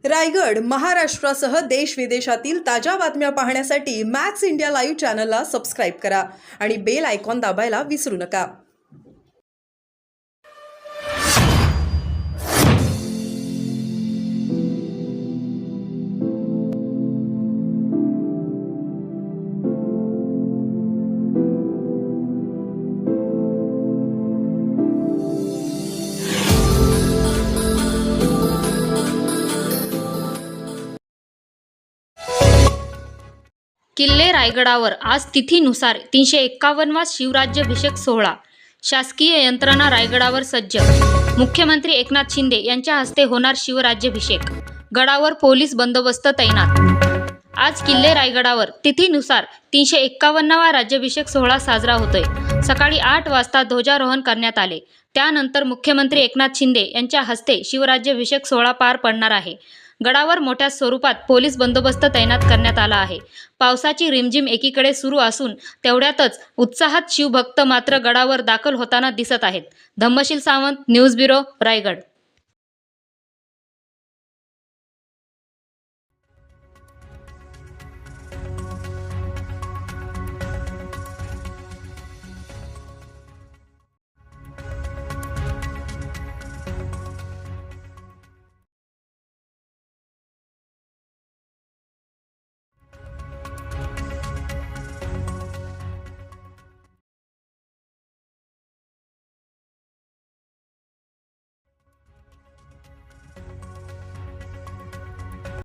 रायगड, महाराष्ट्रासह देश विदेशातील ताज्या बातम्या पाहण्यासाठी मॅक्स इंडिया लाईव्ह चॅनलला सबस्क्राईब करा आणि बेल आयकॉन दाबायला विसरू नका. किल्ले रायगडावर आज तिथीनुसार 351वा शिवराज्याभिषेक सोहळा. शासकीय यंत्रणा रायगडावर सज्ज. मुख्यमंत्री एकनाथ शिंदे यांच्या हस्ते होणार शिवराज्याभिषेक. गडावर पोलीस बंदोबस्त तैनात. आज किल्ले रायगडावर तिथीनुसार 351वा राज्याभिषेक सोहळा साजरा होतोय. सकाळी 8 वाजता ध्वजारोहण करण्यात आले. त्यानंतर मुख्यमंत्री एकनाथ शिंदे यांच्या हस्ते शिवराज्याभिषेक सोहळा पार पडणार आहे. गडावर मोठ्या स्वरूपात पोलीस बंदोबस्त तैनात करण्यात आला आहे. पावसाची रिमझिम एकीकडे सुरू असून तेवढ्यातच उत्साहात शिवभक्त मात्र गडावर दाखल होताना दिसत आहेत. Dhammasheel Sawant, news bureau, Raigad.